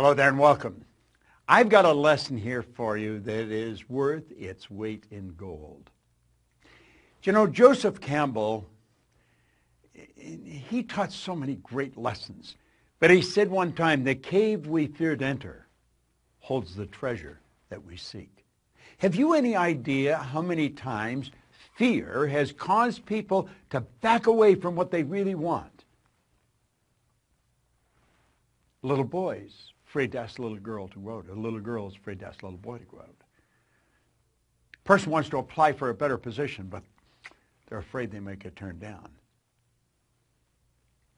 Hello there and welcome. I've got a lesson here for you that is worth its weight in gold. You know, Joseph Campbell, he taught so many great lessons. But he said one time, the cave we fear to enter holds the treasure that we seek. Have you any idea how many times fear has caused people to back away from what they really want? Little boys afraid to ask a little girl to go out. A little girl is afraid to ask a little boy to go out. A person wants to apply for a better position, but they're afraid they might get turned down.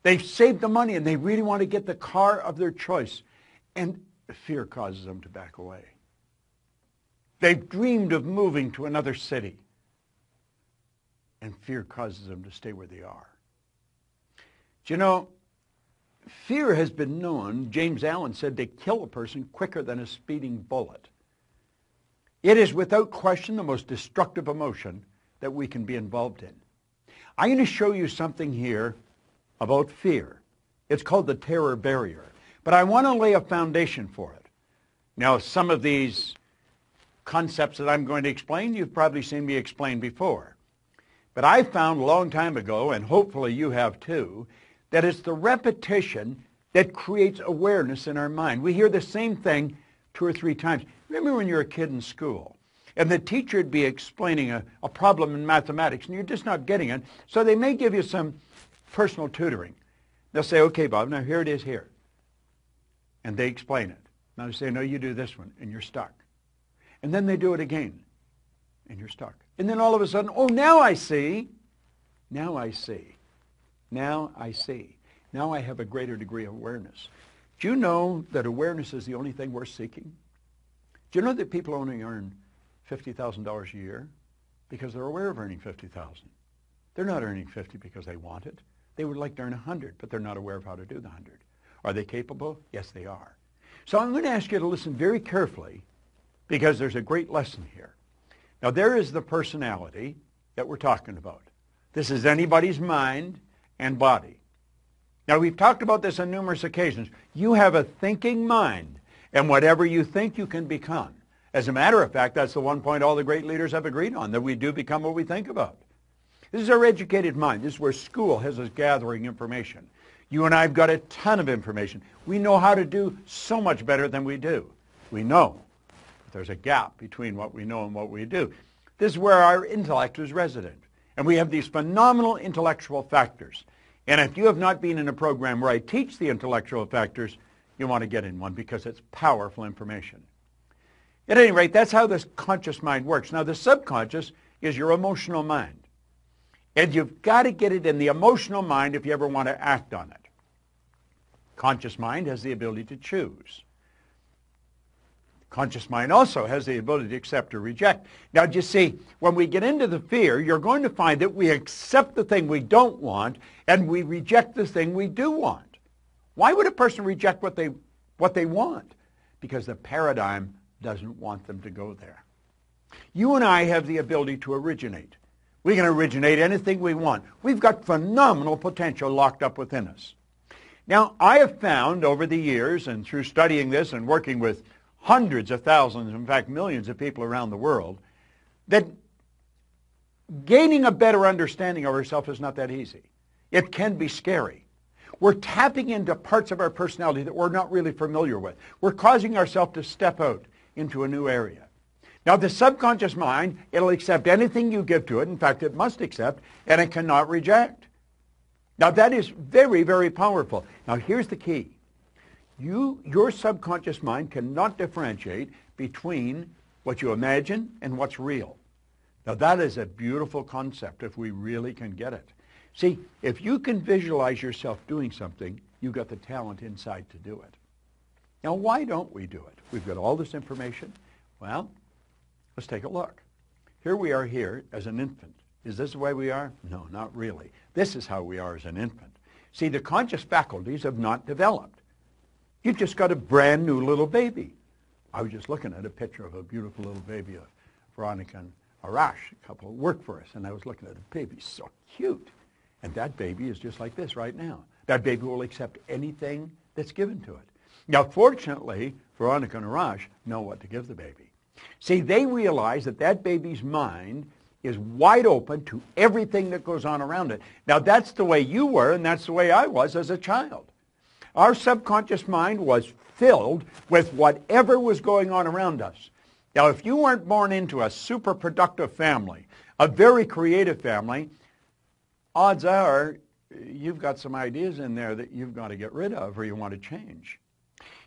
They've saved the money and they really want to get the car of their choice, and fear causes them to back away. They've dreamed of moving to another city, and fear causes them to stay where they are. Do you know, fear has been known, James Allen said, to kill a person quicker than a speeding bullet. It is without question the most destructive emotion that we can be involved in. I'm going to show you something here about fear. It's called the terror barrier. But I want to lay a foundation for it. Now, some of these concepts that I'm going to explain, you've probably seen me explain before. But I found a long time ago, and hopefully you have too, that it's the repetition that creates awareness in our mind. We hear the same thing 2 or 3 times. Remember when you were a kid in school, and the teacher would be explaining a problem in mathematics, and you're just not getting it, so they may give you some personal tutoring. They'll say, okay, Bob, now here it is here. And they explain it. Now they say, no, you do this one, and you're stuck. And then they do it again, and you're stuck. And then all of a sudden, oh, now I see. Now I see. Now I see. Now I have a greater degree of awareness. Do you know that awareness is the only thing worth seeking? Do you know that people only earn $50,000 a year because they're aware of earning $50,000? They're not earning 50 because they want it. They would like to earn 100, but they're not aware of how to do the 100. Are they capable? Yes, they are. So I'm going to ask you to listen very carefully because there's a great lesson here. Now, there is the personality that we're talking about. This is anybody's mind and body. Now, we've talked about this on numerous occasions. You have a thinking mind, and whatever you think, you can become. As a matter of fact, that's the one point all the great leaders have agreed on, that we do become what we think about. This is our educated mind. This is where school has us gathering information. You and I have got a ton of information. We know how to do so much better than we do. We know. But there's a gap between what we know and what we do. This is where our intellect is resident. And we have these phenomenal intellectual factors. And if you have not been in a program where I teach the intellectual factors, you want to get in one because it's powerful information. At any rate, that's how this conscious mind works. Now, the subconscious is your emotional mind. And you've got to get it in the emotional mind if you ever want to act on it. Conscious mind has the ability to choose. Conscious mind also has the ability to accept or reject. Now, you see, when we get into the fear, you're going to find that we accept the thing we don't want and we reject the thing we do want. Why would a person reject what they want? Because the paradigm doesn't want them to go there. You and I have the ability to originate. We can originate anything we want. We've got phenomenal potential locked up within us. Now, I have found over the years and through studying this and working with hundreds of thousands, in fact millions of people around the world, that gaining a better understanding of ourselves is not that easy. It can be scary. We're tapping into parts of our personality that we're not really familiar with. We're causing ourselves to step out into a new area. Now, the subconscious mind, it'll accept anything you give to it. In fact, it must accept, and it cannot reject. Now, that is very, very powerful. Now, here's the key. Your subconscious mind cannot differentiate between what you imagine and what's real. Now, that is a beautiful concept if we really can get it. See, if you can visualize yourself doing something, you've got the talent inside to do it. Now, why don't we do it? We've got all this information. Well, let's take a look. Here we are here as an infant. Is this the way we are? No, not really. This is how we are as an infant. See, the conscious faculties have not developed. You've just got a brand new little baby. I was just looking at a picture of a beautiful little baby of Veronica and Arash, a couple who work for us, and I was looking at a baby, so cute. And that baby is just like this right now. That baby will accept anything that's given to it. Now, fortunately, Veronica and Arash know what to give the baby. See, they realize that that baby's mind is wide open to everything that goes on around it. Now, that's the way you were, and that's the way I was as a child. Our subconscious mind was filled with whatever was going on around us. Now, if you weren't born into a super productive family, a very creative family, odds are you've got some ideas in there that you've got to get rid of or you want to change.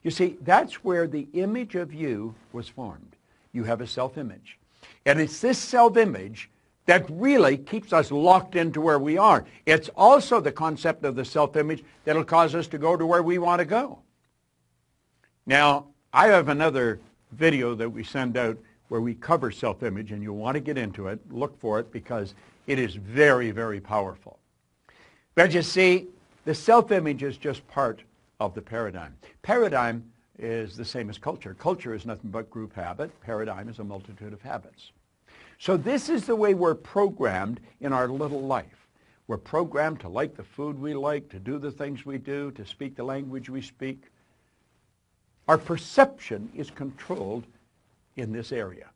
You see, that's where the image of you was formed. You have a self-image. And it's this self-image that really keeps us locked into where we are. It's also the concept of the self-image that will cause us to go to where we want to go. Now, I have another video that we send out where we cover self-image, and you'll want to get into it. Look for it because it is very, very powerful. But you see, the self-image is just part of the paradigm. Paradigm is the same as culture. Culture is nothing but group habit. Paradigm is a multitude of habits. So this is the way we're programmed in our little life. We're programmed to like the food we like, to do the things we do, to speak the language we speak. Our perception is controlled in this area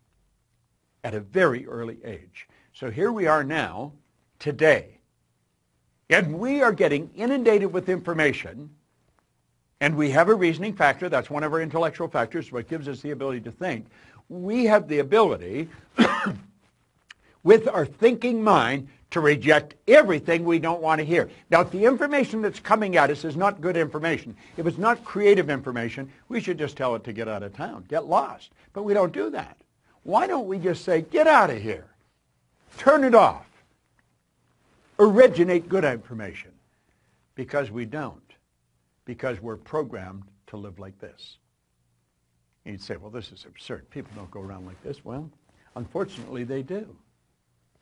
at a very early age. So here we are now, today, and we are getting inundated with information. And we have a reasoning factor. That's one of our intellectual factors, what gives us the ability to think. We have the ability, with our thinking mind, to reject everything we don't want to hear. Now, if the information that's coming at us is not good information, if it's not creative information, we should just tell it to get out of town, get lost. But we don't do that. Why don't we just say, get out of here, turn it off, originate good information? Because we don't. Because we're programmed to live like this. And you'd say, well, this is absurd. People don't go around like this. Well, unfortunately, they do.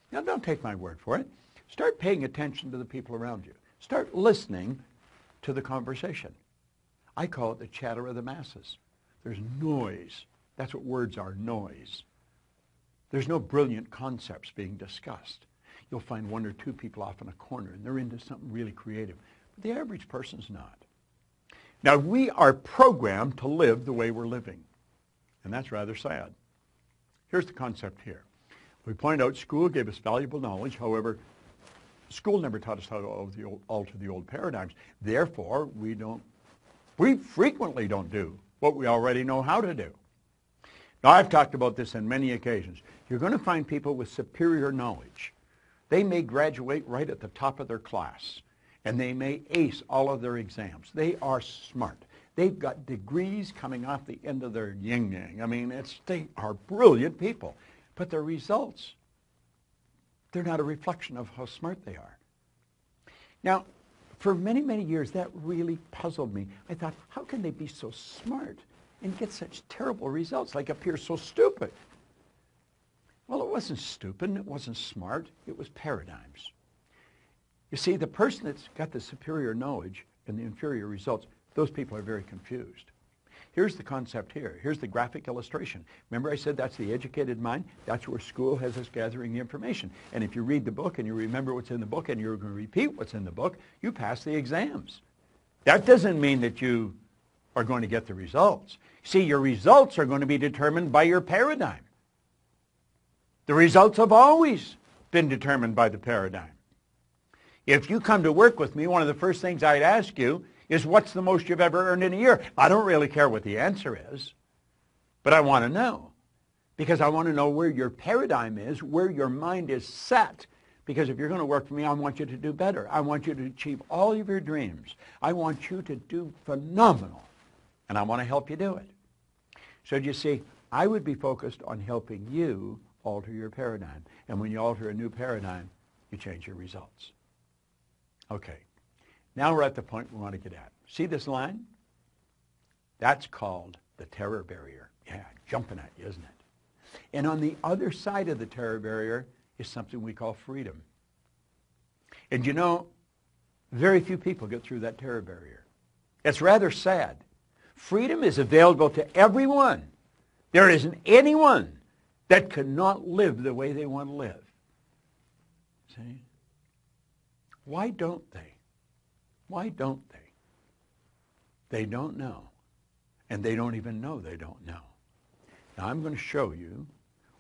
Now, don't take my word for it. Start paying attention to the people around you. Start listening to the conversation. I call it the chatter of the masses. There's noise. That's what words are, noise. There's no brilliant concepts being discussed. You'll find one or two people off in a corner, and they're into something really creative. But the average person's not. Now, we are programmed to live the way we're living, and that's rather sad. Here's the concept here. We point out school gave us valuable knowledge. However, school never taught us how to alter the old paradigms. Therefore, we frequently don't do what we already know how to do. Now, I've talked about this on many occasions. You're going to find people with superior knowledge. They may graduate right at the top of their class, and they may ace all of their exams. They are smart. They've got degrees coming off the end of their yin-yang. I mean, they are brilliant people. But their results, they're not a reflection of how smart they are. Now, for many, many years, that really puzzled me. I thought, how can they be so smart and get such terrible results, like appear so stupid? Well, it wasn't stupid. It wasn't smart. It was paradigms. You see, the person that's got the superior knowledge and the inferior results, those people are very confused. Here's the concept here. Here's the graphic illustration. Remember I said that's the educated mind? That's where school has us gathering the information. And if you read the book and you remember what's in the book and you're going to repeat what's in the book, you pass the exams. That doesn't mean that you are going to get the results. See, your results are going to be determined by your paradigm. The results have always been determined by the paradigm. If you come to work with me, one of the first things I'd ask you is, what's the most you've ever earned in a year? I don't really care what the answer is, but I want to know, because I want to know where your paradigm is, where your mind is set, because if you're going to work for me, I want you to do better. I want you to achieve all of your dreams. I want you to do phenomenal, and I want to help you do it. So you see, I would be focused on helping you alter your paradigm, and when you alter a new paradigm, you change your results. Okay. Now we're at the point we want to get at. See this line? That's called the terror barrier. Yeah, jumping at you, isn't it? And on the other side of the terror barrier is something we call freedom. And you know, very few people get through that terror barrier. It's rather sad. Freedom is available to everyone. There isn't anyone that cannot live the way they want to live. See? Why don't they? Why don't they? They don't know. And they don't even know they don't know. Now I'm going to show you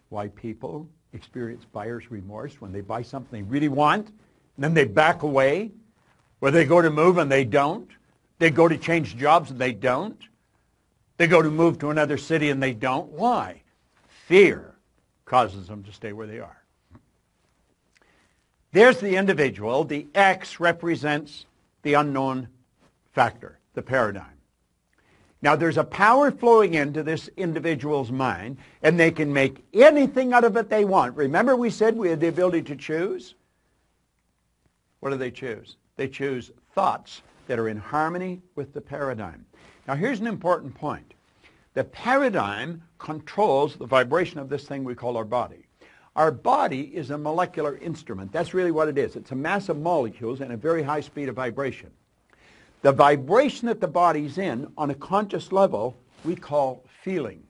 why people experience buyer's remorse when they buy something they really want, and then they back away, or they go to move and they don't. They go to change jobs and they don't. They go to move to another city and they don't. Why? Fear causes them to stay where they are. There's the individual. The X represents the unknown factor, the paradigm. Now, there's a power flowing into this individual's mind, and they can make anything out of it they want. Remember we said we had the ability to choose? What do they choose? They choose thoughts that are in harmony with the paradigm. Now, here's an important point. The paradigm controls the vibration of this thing we call our body. Our body is a molecular instrument. That's really what it is. It's a mass of molecules and a very high speed of vibration. The vibration that the body's in on a conscious level we call feeling.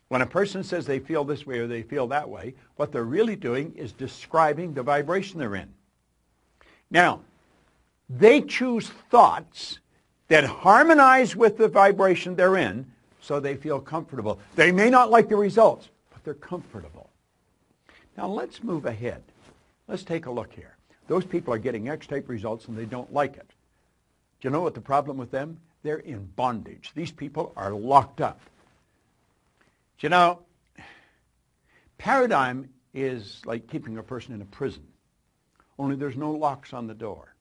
When a person says they feel this way or they feel that way, what they're really doing is describing the vibration they're in. Now, they choose thoughts that harmonize with the vibration they're in so they feel comfortable. They may not like the results, but they're comfortable. Now let's move ahead. Let's take a look here. Those people are getting X-type results and they don't like it. Do you know what the problem with them? They're in bondage. These people are locked up. Do you know, paradigm is like keeping a person in a prison, only there's no locks on the door.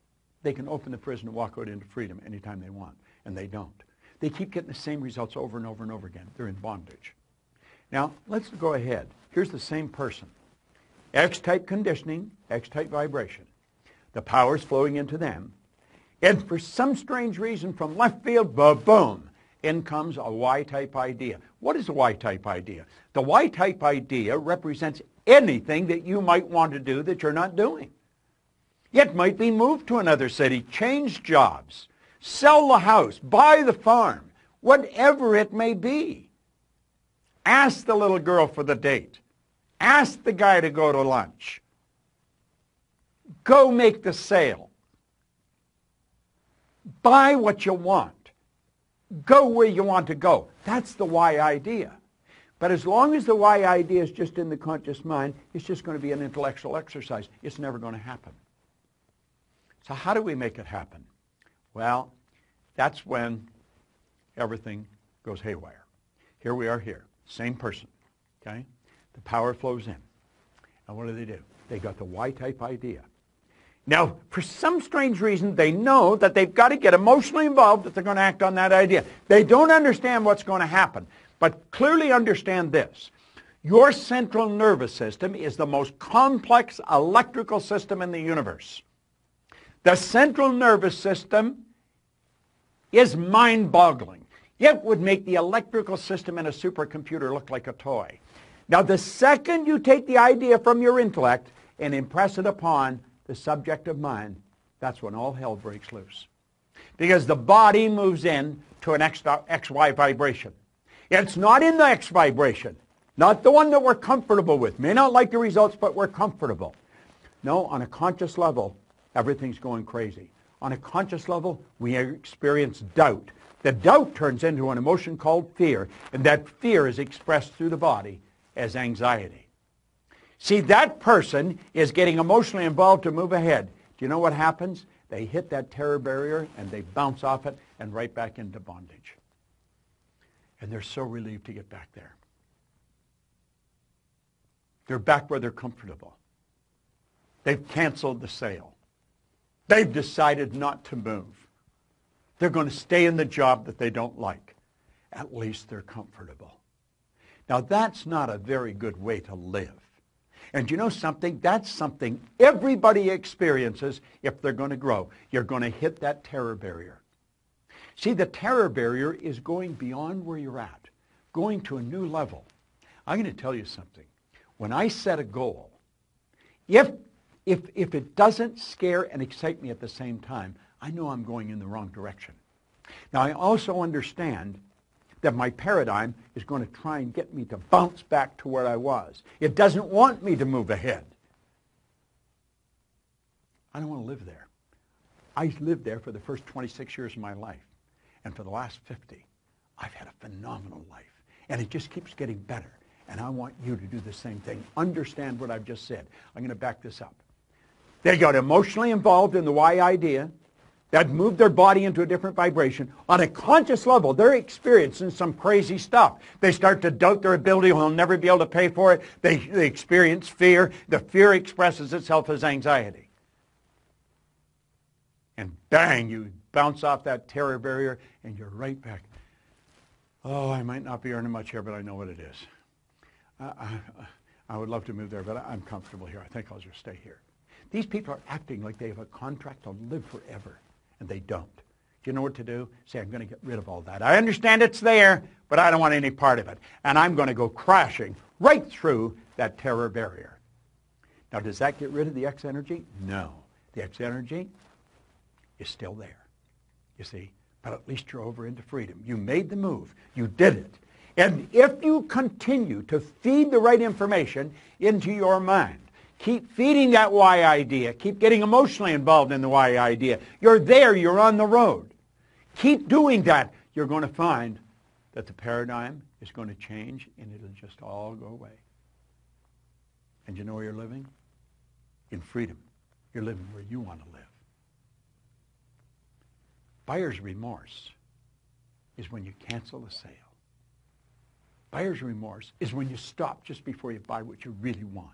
They can open the prison and walk out into freedom anytime they want, and they don't. They keep getting the same results over and over and over again. They're in bondage. Now, let's go ahead. Here's the same person. X-type conditioning, X-type vibration. The power's flowing into them. And for some strange reason from left field, boom, in comes a Y-type idea. What is a Y-type idea? The Y-type idea represents anything that you might want to do that you're not doing. It might be move to another city, change jobs, sell the house, buy the farm, whatever it may be. Ask the little girl for the date. Ask the guy to go to lunch. Go make the sale. Buy what you want. Go where you want to go. That's the Y idea. But as long as the Y idea is just in the conscious mind, it's just going to be an intellectual exercise. It's never going to happen. So how do we make it happen? Well, that's when everything goes haywire. Here we are here, same person, okay? The power flows in. And what do? They got the Y-type idea. Now, for some strange reason, they know that they've got to get emotionally involved if they're going to act on that idea. They don't understand what's going to happen, but clearly understand this. Your central nervous system is the most complex electrical system in the universe. The central nervous system is mind-boggling. It would make the electrical system in a supercomputer look like a toy. Now, the second you take the idea from your intellect and impress it upon the subjective mind, that's when all hell breaks loose. Because the body moves in to an XY vibration. It's not in the X vibration, not the one that we're comfortable with. May not like the results, but we're comfortable. No, on a conscious level, everything's going crazy. On a conscious level, we experience doubt. The doubt turns into an emotion called fear, and that fear is expressed through the body as anxiety. See, that person is getting emotionally involved to move ahead. Do you know what happens? They hit that terror barrier, and they bounce off it and right back into bondage. And they're so relieved to get back there. They're back where they're comfortable. They've canceled the sale. They've decided not to move. They're going to stay in the job that they don't like. At least they're comfortable. Now, that's not a very good way to live. And you know something? That's something everybody experiences if they're going to grow. You're going to hit that terror barrier. See, the terror barrier is going beyond where you're at, going to a new level. I'm going to tell you something. When I set a goal, if it doesn't scare and excite me at the same time, I know I'm going in the wrong direction. Now, I also understand that my paradigm is going to try and get me to bounce back to where I was. It doesn't want me to move ahead. I don't want to live there. I lived there for the first 26 years of my life, and for the last 50. I've had a phenomenal life. And it just keeps getting better. And I want you to do the same thing. Understand what I've just said. I'm going to back this up. They got emotionally involved in the why idea. That moved their body into a different vibration. On a conscious level, they're experiencing some crazy stuff. They start to doubt their ability. They'll never be able to pay for it. They experience fear. The fear expresses itself as anxiety. And bang, you bounce off that terror barrier, and you're right back. Oh, I might not be earning much here, but I know what it is. I would love to move there, but I'm comfortable here. I think I'll just stay here. These people are acting like they have a contract to live forever, and they don't. Do you know what to do? Say, I'm going to get rid of all that. I understand it's there, but I don't want any part of it. And I'm going to go crashing right through that terror barrier. Now, does that get rid of the X energy? No. The X energy is still there, you see. But at least you're over into freedom. You made the move. You did it. And if you continue to feed the right information into your mind, keep feeding that why idea, keep getting emotionally involved in the why idea, you're there, you're on the road. Keep doing that. You're going to find that the paradigm is going to change and it'll just all go away. And you know where you're living? In freedom. You're living where you want to live. Buyer's remorse is when you cancel the sale. Buyer's remorse is when you stop just before you buy what you really want,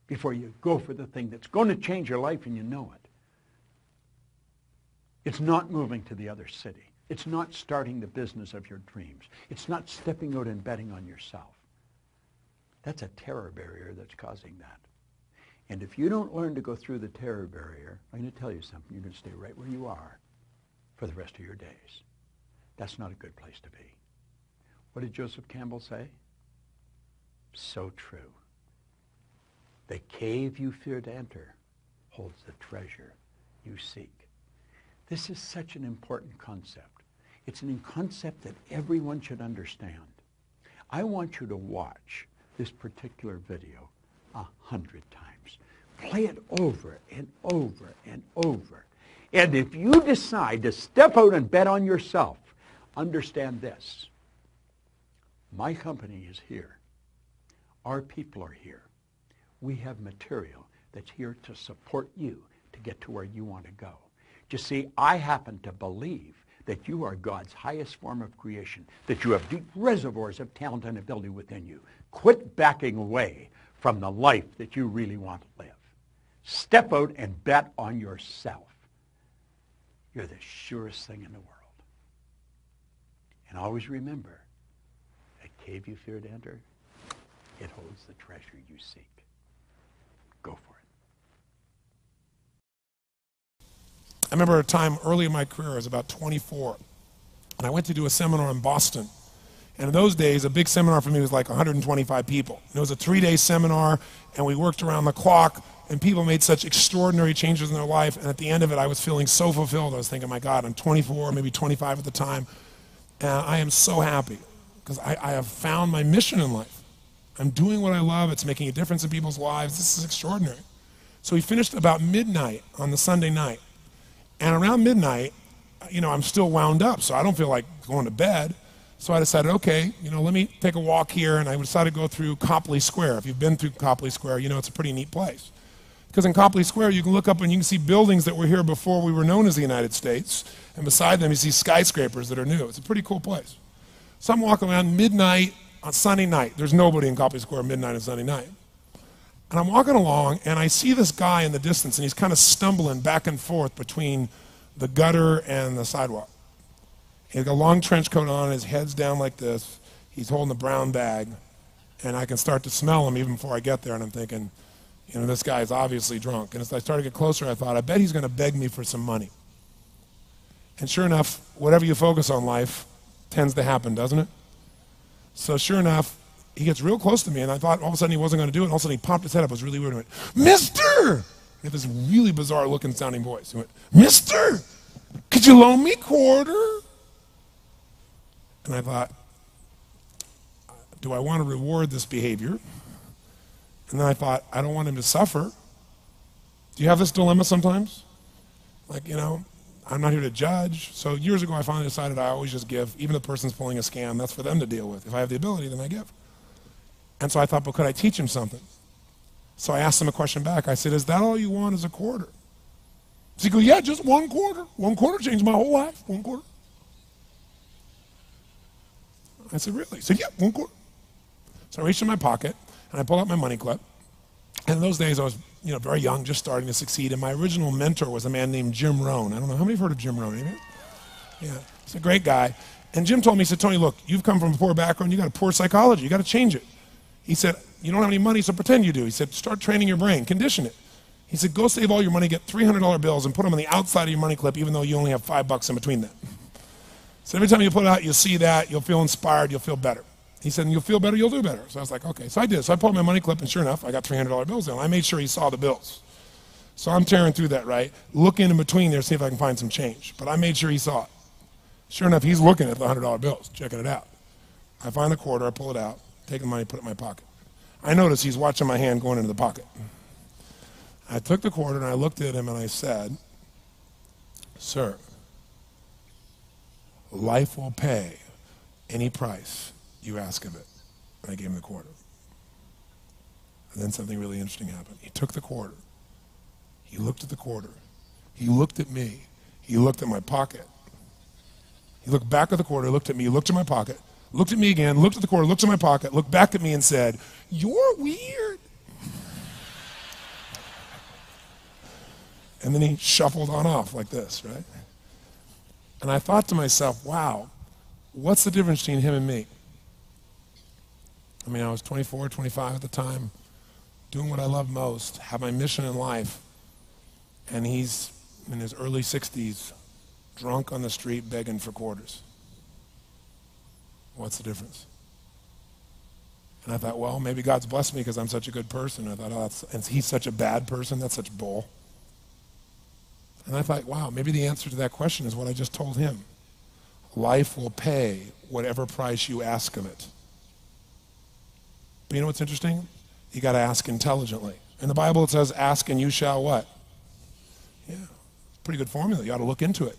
before you go for the thing that's going to change your life and you know it. It's not moving to the other city. It's not starting the business of your dreams. It's not stepping out and betting on yourself. That's a terror barrier that's causing that. And if you don't learn to go through the terror barrier, I'm going to tell you something. You're going to stay right where you are for the rest of your days. That's not a good place to be. What did Joseph Campbell say? So true. The cave you fear to enter holds the treasure you seek. This is such an important concept. It's a concept that everyone should understand. I want you to watch this particular video 100 times. Play it over and over and over. And if you decide to step out and bet on yourself, understand this. My company is here. Our people are here. We have material that's here to support you to get to where you want to go. You see, I happen to believe that you are God's highest form of creation, that you have deep reservoirs of talent and ability within you. Quit backing away from the life that you really want to live. Step out and bet on yourself. You're the surest thing in the world. And always remember, that cave you fear to enter, it holds the treasure you seek. Go for it. I remember a time early in my career, I was about 24, and I went to do a seminar in Boston. And in those days, a big seminar for me was like 125 people. And it was a 3-day seminar, and we worked around the clock, and people made such extraordinary changes in their life. And at the end of it, I was feeling so fulfilled. I was thinking, my God, I'm 24, maybe 25 at the time, and I am so happy because I have found my mission in life. I'm doing what I love. It's making a difference in people's lives. This is extraordinary. So we finished about midnight on the Sunday night. And around midnight, you know, I'm still wound up, so I don't feel like going to bed. So I decided, okay, you know, let me take a walk here, and I decided to go through Copley Square. If you've been through Copley Square, you know it's a pretty neat place. Because in Copley Square, you can look up and you can see buildings that were here before we were known as the United States, and beside them you see skyscrapers that are new. It's a pretty cool place. So I'm walking around midnight on Sunday night. There's nobody in Copley Square midnight on Sunday night. And I'm walking along, and I see this guy in the distance, and he's kind of stumbling back and forth between the gutter and the sidewalk. He's got a long trench coat on, his head's down like this. He's holding a brown bag, and I can start to smell him even before I get there, and I'm thinking, you know, this guy is obviously drunk. And as I started to get closer, I thought, I bet he's going to beg me for some money. And sure enough, whatever you focus on life tends to happen, doesn't it? So sure enough, he gets real close to me, and I thought all of a sudden he wasn't going to do it, and all of a sudden he popped his head up. It was really weird. He went, "Mister!" He had this really bizarre looking sounding voice. He went, "Mister, could you loan me a quarter?" And I thought, do I want to reward this behavior? And then I thought, I don't want him to suffer. Do you have this dilemma sometimes? Like, you know, I'm not here to judge. So years ago, I finally decided I always just give. Even if the person's pulling a scam, that's for them to deal with. If I have the ability, then I give. And so I thought, but could I teach him something? So I asked him a question back. I said, is that all you want is a quarter? So he goes, yeah, just 1 quarter. 1 quarter changed my whole life. 1 quarter. I said, really? He said, yeah, 1 quarter. So I reached in my pocket, and I pulled out my money clip. And in those days, I was very young, just starting to succeed. And my original mentor was a man named Jim Rohn. I don't know, how many have heard of Jim Rohn? Anybody? Yeah, he's a great guy. And Jim told me, he said, Tony, look, you've come from a poor background. You got a poor psychology. You got to change it. He said, you don't have any money, so pretend you do. He said, start training your brain, condition it. He said, go save all your money, get $300 bills, and put them on the outside of your money clip, even though you only have $5 in between them. So every time you put it out, you'll see that, you'll feel inspired, you'll feel better. He said, and you'll feel better, you'll do better. So I was like, okay. So I did. So I pulled my money clip, and sure enough, I got $300 bills in. I made sure he saw the bills. So I'm tearing through that, right? Looking in between there, see if I can find some change. But I made sure he saw it. Sure enough, he's looking at the $100 bills, checking it out. I find the quarter, I pull it out, take the money, put it in my pocket. I notice he's watching my hand going into the pocket. I took the quarter and I looked at him and I said, sir, life will pay any price you ask of it. And I gave him the quarter. And then something really interesting happened. He took the quarter. He looked at the quarter. He looked at me. He looked at my pocket. He looked back at the quarter, looked at me, looked at my pocket, looked at me again, looked at the quarter, looked at my pocket, looked back at me and said, you're weird. And then he shuffled on off like this, right? And I thought to myself, wow, what's the difference between him and me? I mean, I was 24, 25 at the time, doing what I love most, have my mission in life, and he's in his early 60s, drunk on the street begging for quarters. What's the difference? And I thought, well, maybe God's blessed me because I'm such a good person. I thought, oh, and he's such a bad person, that's such bull. And I thought, wow, maybe the answer to that question is what I just told him. Life will pay whatever price you ask of it. But you know what's interesting? You got to ask intelligently. In the Bible it says, ask and you shall what? Yeah, pretty good formula. You ought to look into it.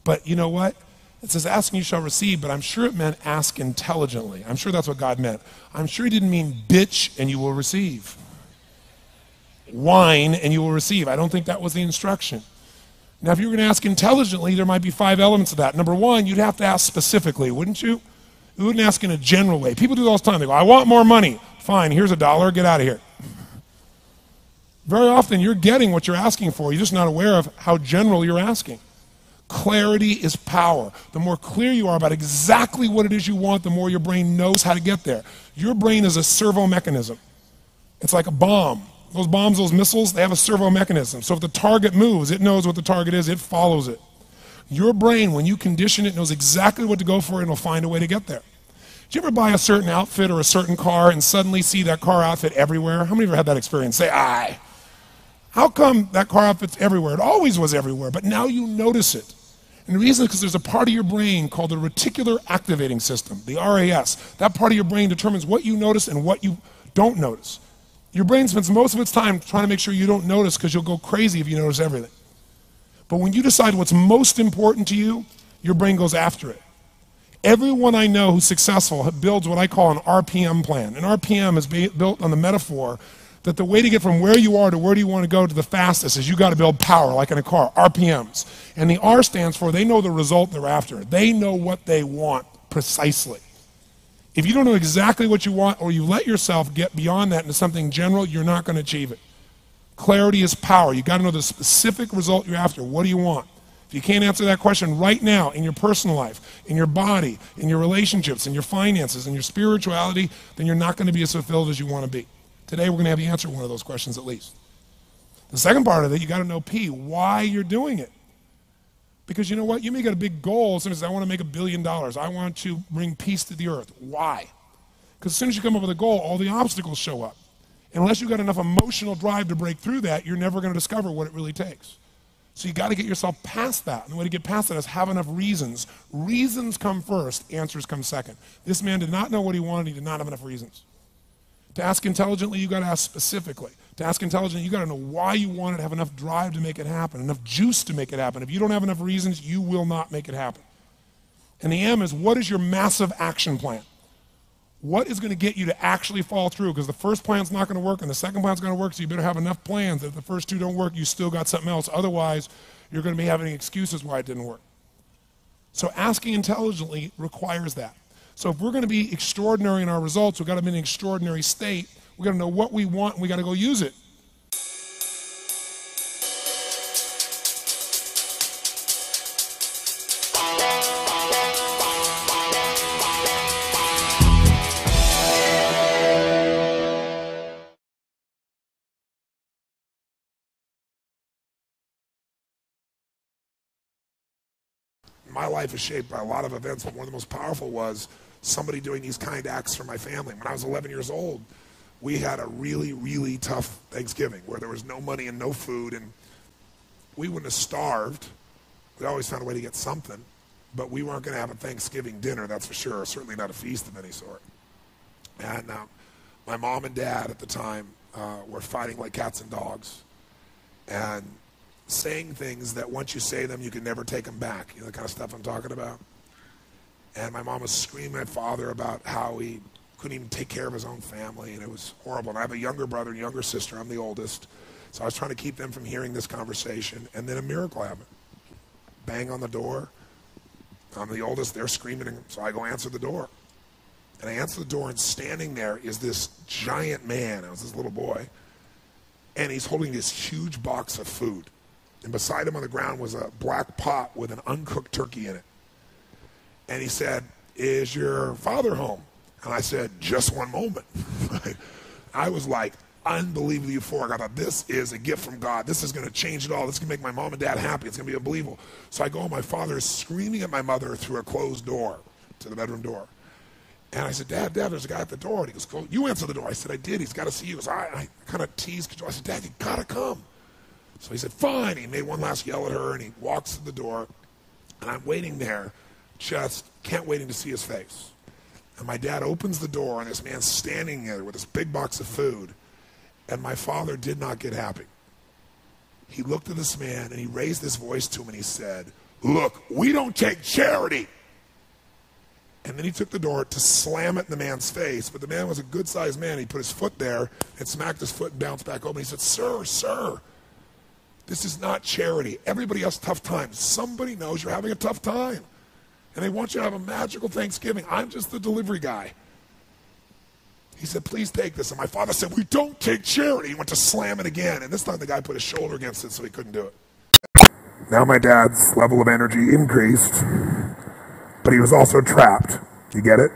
But you know what? It says, ask and you shall receive, but I'm sure it meant ask intelligently. I'm sure that's what God meant. I'm sure he didn't mean bitch and you will receive. Whine and you will receive. I don't think that was the instruction. Now, if you were going to ask intelligently, there might be 5 elements of that. Number 1, you'd have to ask specifically, wouldn't you? You wouldn't ask in a general way. People do it all the time. They go, I want more money. Fine, here's $1, get out of here. Very often you're getting what you're asking for. You're just not aware of how general you're asking. Clarity is power. The more clear you are about exactly what it is you want, the more your brain knows how to get there. Your brain is a servo mechanism. It's like a bomb. Those bombs, those missiles, they have a servo mechanism. So if the target moves, it knows what the target is, it follows it. Your brain, when you condition it, knows exactly what to go for and it'll find a way to get there. Did you ever buy a certain outfit or a certain car and suddenly see that car outfit everywhere? How many of you have had that experience? Say, aye. How come that car outfit's everywhere? It always was everywhere, but now you notice it. And the reason is because there's a part of your brain called the reticular activating system, the RAS. That part of your brain determines what you notice and what you don't notice. Your brain spends most of its time trying to make sure you don't notice because you'll go crazy if you notice everything. But when you decide what's most important to you, your brain goes after it. Everyone I know who's successful builds what I call an RPM plan. An RPM is built on the metaphor that the way to get from where you are to where do you want to go to the fastest is you got to build power, like in a car, RPMs. And the R stands for they know the result they're after. They know what they want precisely. If you don't know exactly what you want or you let yourself get beyond that into something general, you're not going to achieve it. Clarity is power. You got to know the specific result you're after. What do you want? If you can't answer that question right now in your personal life, in your body, in your relationships, in your finances, in your spirituality, then you're not going to be as fulfilled as you want to be. Today we're going to have you answer one of those questions at least. The second part of it, you got to know P, why you're doing it. Because you know what? You may get a big goal. Somebody says, I want to make $1 billion. I want to bring peace to the earth. Why? Because as soon as you come up with a goal, all the obstacles show up. Unless you've got enough emotional drive to break through that, you're never going to discover what it really takes. So you got to get yourself past that. And the way to get past that is have enough reasons. Reasons come first, answers come second. This man did not know what he wanted. He did not have enough reasons. To ask intelligently, you got to ask specifically. To ask intelligently, you got to know why you want it, have enough drive to make it happen, enough juice to make it happen. If you don't have enough reasons, you will not make it happen. And the M is, what is your massive action plan? What is going to get you to actually fall through? Because the first plan's not going to work and the second plan's going to work, so you better have enough plans that if the first two don't work, you still got something else. Otherwise, you're going to be having excuses why it didn't work. So asking intelligently requires that. So if we're going to be extraordinary in our results, we've got to be in an extraordinary state. We've got to know what we want and we got to go use it. My life is shaped by a lot of events, but one of the most powerful was somebody doing these kind acts for my family. When I was 11 years old, we had a really, really tough Thanksgiving where there was no money and no food, and we wouldn't have starved. We always found a way to get something, but we weren't going to have a Thanksgiving dinner, that's for sure, certainly not a feast of any sort. And my mom and dad at the time were fighting like cats and dogs, and saying things that once you say them, you can never take them back. You know the kind of stuff I'm talking about? And my mom was screaming at father about how he couldn't even take care of his own family, and it was horrible. And I have a younger brother and younger sister. I'm the oldest. So I was trying to keep them from hearing this conversation, and then a miracle happened. Bang on the door. I'm the oldest. They're screaming, so I go answer the door. And I answer the door, and standing there is this giant man. I was this little boy. And he's holding this huge box of food. And beside him on the ground was a black pot with an uncooked turkey in it. And he said, "Is your father home?" And I said, "Just one moment." I was like unbelievably euphoric. I thought, this is a gift from God. This is going to change it all. This is going to make my mom and dad happy. It's going to be unbelievable. So I go, and my father is screaming at my mother through a closed door to the bedroom door. And I said, Dad, there's a guy at the door. And he goes, "You answer the door." I said, "I did. He's got to see you." I kind of teased. I said, "Dad, you got to come." So he said, "Fine." He made one last yell at her, and he walks to the door, and I'm waiting there, just can't waiting to see his face. And my dad opens the door, and this man's standing there with this big box of food, and my father did not get happy. He looked at this man, and he raised his voice to him, and he said, "Look, we don't take charity." And then he took the door to slam it in the man's face, but the man was a good-sized man. He put his foot there and smacked his foot and bounced back open. He said, Sir, this is not charity. Everybody has tough times. Somebody knows you're having a tough time, and they want you to have a magical Thanksgiving. I'm just the delivery guy." He said, "Please take this." And my father said, "We don't take charity." He went to slam it again, and this time the guy put his shoulder against it so he couldn't do it. Now my dad's level of energy increased, but he was also trapped. You get it?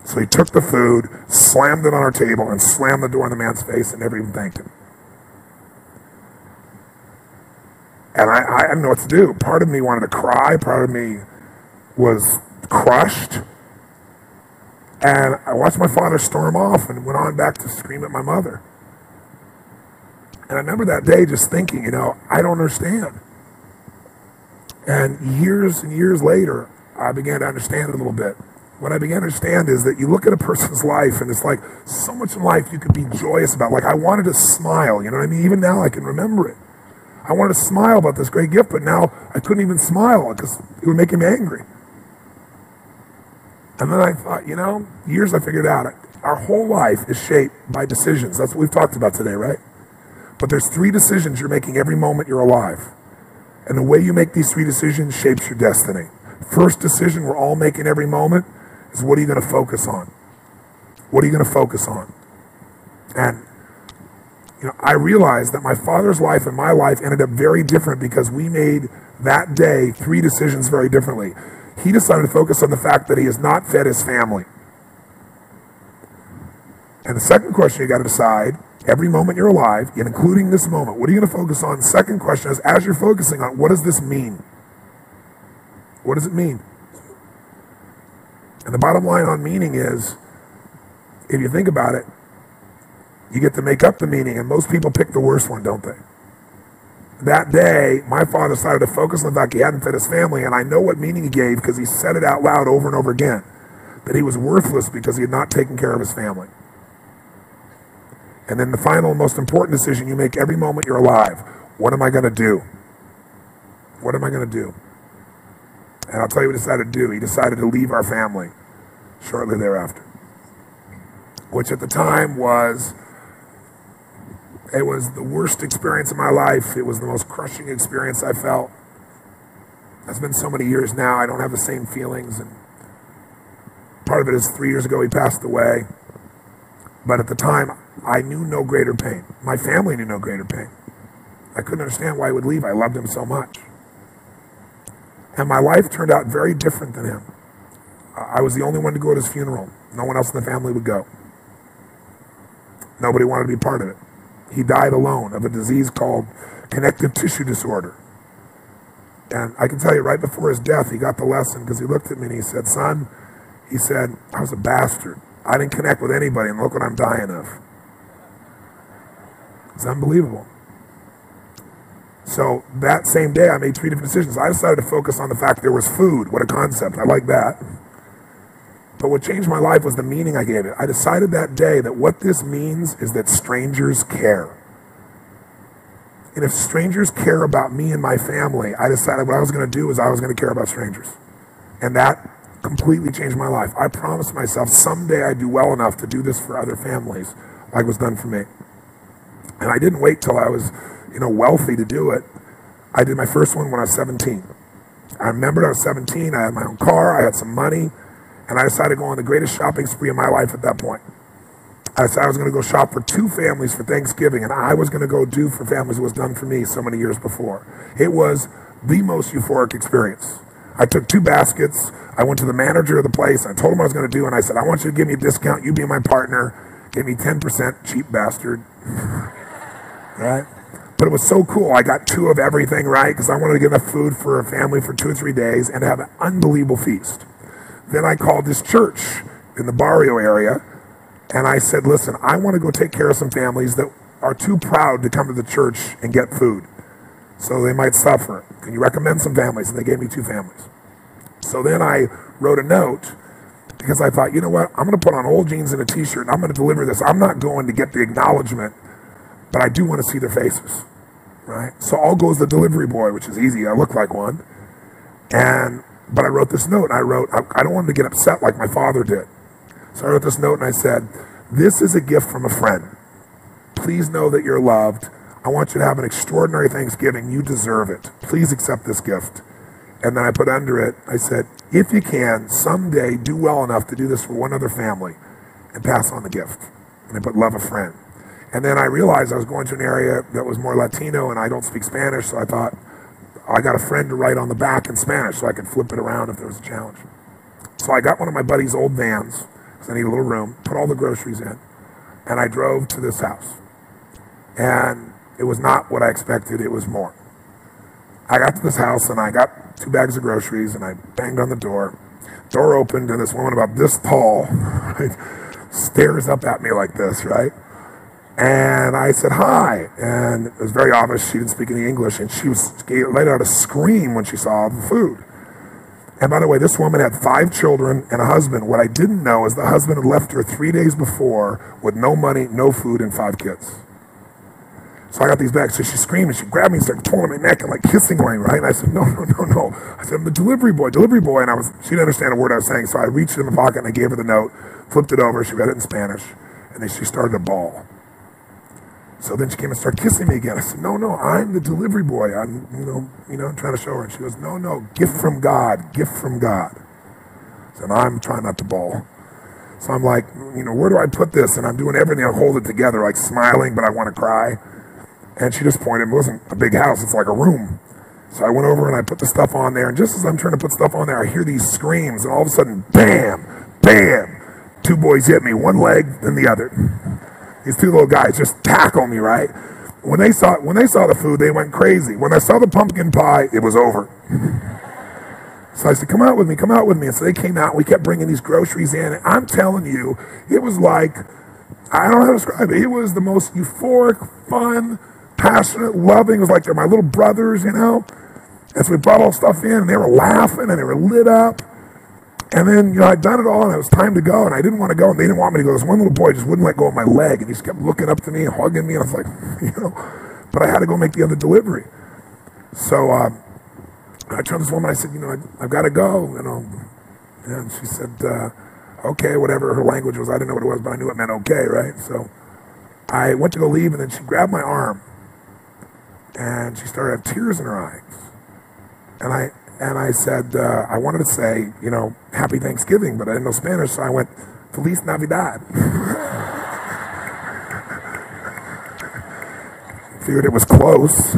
So he took the food, slammed it on our table, and slammed the door in the man's face and never even thanked him. And I didn't know what to do. Part of me wanted to cry. Part of me was crushed. And I watched my father storm off and went on back to scream at my mother. And I remember that day just thinking, I don't understand. And years later, I began to understand it a little bit. What I began to understand is that you look at a person's life, and it's like so much in life you could be joyous about. Like I wanted to smile, you know what I mean? Even now I can remember it. I wanted to smile about this great gift, but now I couldn't even smile because it would make him angry. And then I thought, years I figured out, our whole life is shaped by decisions. That's what we've talked about today, right? But there's 3 decisions you're making every moment you're alive. And the way you make these 3 decisions shapes your destiny. First decision we're all making every moment is, what are you going to focus on? What are you going to focus on? And I realized that my father's life and my life ended up very different because we made that day 3 decisions very differently. He decided to focus on the fact that he has not fed his family. And the second question you got to decide, every moment you're alive, including this moment, what are you going to focus on? The second question is, as you're focusing on, what does this mean? What does it mean? And the bottom line on meaning is, if you think about it, you get to make up the meaning, and most people pick the worst one, don't they? That day, my father decided to focus on the fact he hadn't fed his family, and I know what meaning he gave because he said it out loud over and over again, that he was worthless because he had not taken care of his family. And then the final, most important decision you make every moment you're alive. What am I going to do? What am I going to do? And I'll tell you what he decided to do. He decided to leave our family shortly thereafter, which at the time was the worst experience of my life. It was the most crushing experience I felt. It's been so many years now, I don't have the same feelings. And part of it is 3 years ago he passed away. But at the time, I knew no greater pain. My family knew no greater pain. I couldn't understand why he would leave. I loved him so much. And my life turned out very different than him. I was the only one to go at his funeral. No one else in the family would go. Nobody wanted to be part of it. He died alone of a disease called connective tissue disorder. And I can tell you, right before his death, he got the lesson because he looked at me and he said, son, he said, I was a bastard. I didn't connect with anybody, and look what I'm dying of. It's unbelievable. So that same day, I made 3 different decisions. I decided to focus on the fact there was food. What a concept. I like that. But what changed my life was the meaning I gave it. I decided that day that what this means is that strangers care. And if strangers care about me and my family, I decided what I was going to do is I was going to care about strangers. And that completely changed my life. I promised myself someday I'd do well enough to do this for other families like was done for me. And I didn't wait till I was, wealthy to do it. I did my first one when I was 17. I remembered I was 17, I had my own car, I had some money, and I decided to go on the greatest shopping spree of my life at that point. I decided I was going to go shop for 2 families for Thanksgiving, and I was going to go do for families what was done for me so many years before. It was the most euphoric experience. I took 2 baskets, I went to the manager of the place, and I told him what I was going to do, and I said, I want you to give me a discount, you be my partner, give me 10%, cheap bastard. Right? But it was so cool. I got 2 of everything, right? Because I wanted to get enough food for a family for 2 or 3 days and have an unbelievable feast. Then I called this church in the barrio area, and I said, listen, I want to go take care of some families that are too proud to come to the church and get food. So they might suffer. Can you recommend some families? And they gave me 2 families. So then I wrote a note because I thought, you know what? I'm going to put on old jeans and a t-shirt, and I'm going to deliver this. I'm not going to get the acknowledgement, but I do want to see their faces, right? So all goes the delivery boy, which is easy. I look like one. But I wrote this note, and I don't want him to get upset like my father did. So I wrote this note, and I said, this is a gift from a friend. Please know that you're loved. I want you to have an extraordinary Thanksgiving. You deserve it. Please accept this gift. And then I put under it, I said, if you can, someday do well enough to do this for one other family and pass on the gift. And I put love a friend. And then I realized I was going to an area that was more Latino, and I don't speak Spanish, so I thought, I got a friend to write on the back in Spanish so I could flip it around if there was a challenge. So I got one of my buddy's old vans, because I need a little room, put all the groceries in, and I drove to this house. And it was not what I expected, it was more. I got to this house, and I got 2 bags of groceries, and I banged on the door. Door opened, and this woman about this tall, right, stares up at me like this, right? And I said, hi. And it was very obvious she didn't speak any English, and she let out a scream when she saw the food. And by the way, this woman had 5 children and a husband. What I didn't know is the husband had left her 3 days before with no money, no food, and 5 kids. So I got these bags. So she screamed, and she grabbed me and started pulling my neck and like kissing me, right? And I said, no. I said, I'm the delivery boy. And she didn't understand a word I was saying. So I reached in the pocket and I gave her the note, flipped it over. She read it in Spanish, and then she started to bawl. So then she came and started kissing me again. I said, no, I'm the delivery boy. I'm, trying to show her. And she goes, no, gift from God, gift from God. I said, I'm trying not to bawl. So I'm like, where do I put this? And I'm doing everything to hold it together, like smiling, but I want to cry. And she just pointed. It wasn't a big house. It's like a room. So I went over and I put the stuff on there. And just as I'm trying to put stuff on there, I hear these screams. And all of a sudden, bam, bam, 2 boys hit me, one leg, then the other. These 2 little guys just tackle me, right? When they saw the food, they went crazy. When I saw the pumpkin pie, it was over. So I said, come out with me. And so they came out, and we kept bringing these groceries in. And I'm telling you, it was like, I don't know how to describe it. It was the most euphoric, fun, passionate, loving. It was like they're my little brothers, And so we brought all stuff in, and they were laughing, and they were lit up. And then, I'd done it all, and it was time to go, and I didn't want to go, and they didn't want me to go. This one little boy just wouldn't let go of my leg, and he just kept looking up to me and hugging me, and I was like, but I had to go make the other delivery. So I turned to this woman, I said, I've got to go, and she said, okay, whatever her language was. I didn't know what it was, but I knew it meant okay, right? So I went to go leave, and then she grabbed my arm, and she started to have tears in her eyes. And I said, I wanted to say, Happy Thanksgiving, but I didn't know Spanish, so I went, Feliz Navidad. Figured it was close,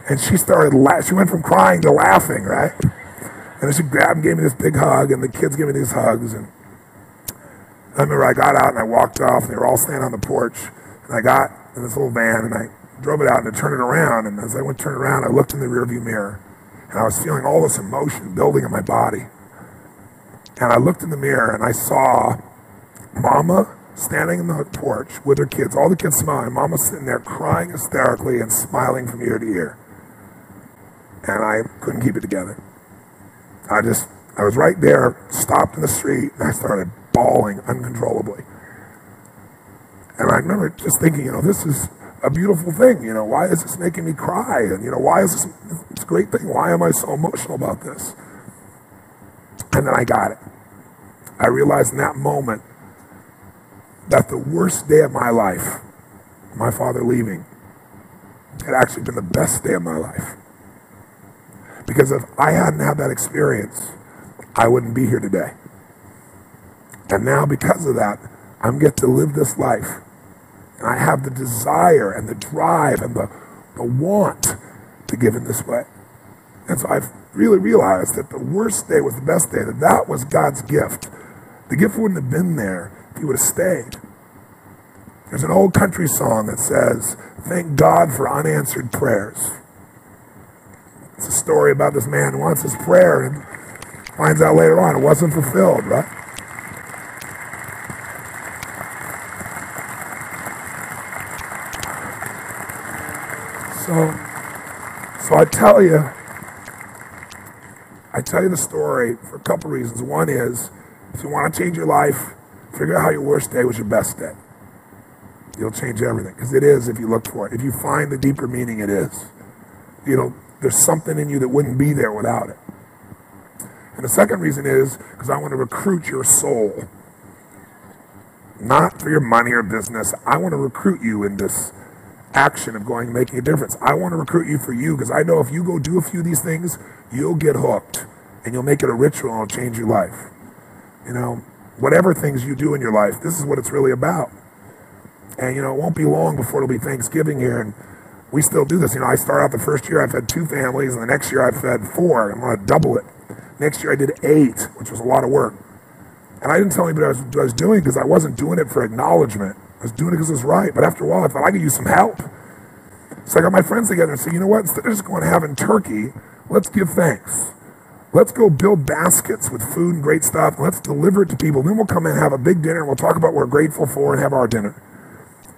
And she started she went from crying to laughing, right? And then she grabbed and gave me this big hug, and the kids gave me these hugs. And I remember I got out and I walked off, and they were all standing on the porch. And I got in this little van, and I drove it out and I turned it around. And as I went to turn it around, I looked in the rearview mirror. And I was feeling all this emotion building in my body. And I looked in the mirror and I saw Mama standing in the porch with her kids, all the kids smiling. Mama sitting there crying hysterically and smiling from ear to ear. And I couldn't keep it together. I was right there, stopped in the street, and I started bawling uncontrollably. And I remember just thinking, this is a beautiful thing. Why is this making me cry? And, why is this, it's a great thing. Why am I so emotional about this? And then I got it. I realized in that moment that the worst day of my life, my father leaving, had actually been the best day of my life. Because if I hadn't had that experience, I wouldn't be here today. And now because of that, I'm get to live this life. And I have the desire and the drive and the want to give in this way. And so I've really realized that the worst day was the best day, that was God's gift. The gift wouldn't have been there if he would have stayed. There's an old country song that says, thank God for unanswered prayers. It's a story about this man who wants his prayer and finds out later on it wasn't fulfilled, right? So I tell you the story for a couple reasons. One is, if you want to change your life, figure out how your worst day was your best day. You'll change everything, because it is if you look for it. If you find the deeper meaning, it is. There's something in you that wouldn't be there without it. And the second reason is because I want to recruit your soul. Not for your money or business. I want to recruit you in this action of going and making a difference. I want to recruit you for you, because I know if you go do a few of these things, you'll get hooked. And you'll make it a ritual and it'll change your life. Whatever things you do in your life, this is what it's really about. And, it won't be long before it'll be Thanksgiving here, and we still do this. I start out the first year, I fed 2 families, and the next year I fed 4. I'm going to double it. Next year I did 8, which was a lot of work. And I didn't tell anybody what I was doing, because I wasn't doing it for acknowledgement. I was doing it because it was right. But after a while, I thought I could use some help. So I got my friends together and said, you know what? Instead of just going and having turkey, let's give thanks. Let's go build baskets with food and great stuff, and let's deliver it to people. Then we'll come in and have a big dinner, and we'll talk about what we're grateful for and have our dinner.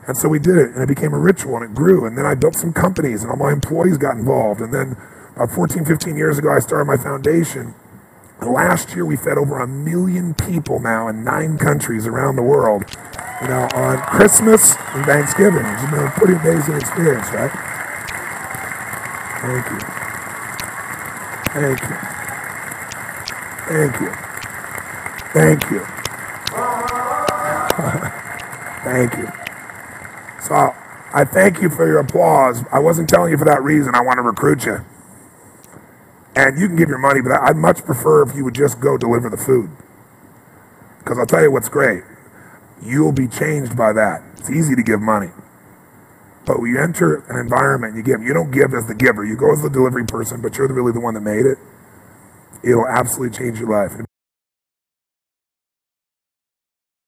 And so we did it, and it became a ritual, and it grew. And then I built some companies, and all my employees got involved. And then about 14, 15 years ago, I started my foundation. And last year, we fed over 1 million people now in 9 countries around the world, on Christmas and Thanksgiving. It's been a pretty amazing experience, right? Thank you. Thank you. Thank you. Thank you. Thank you. So I thank you for your applause. I wasn't telling you for that reason. I want to recruit you. And you can give your money, but I'd much prefer if you would just go deliver the food. Because I'll tell you what's great. You'll be changed by that. It's easy to give money. But when you enter an environment and you give, you don't give as the giver. You go as the delivery person, but you're really the one that made it. It'll absolutely change your life.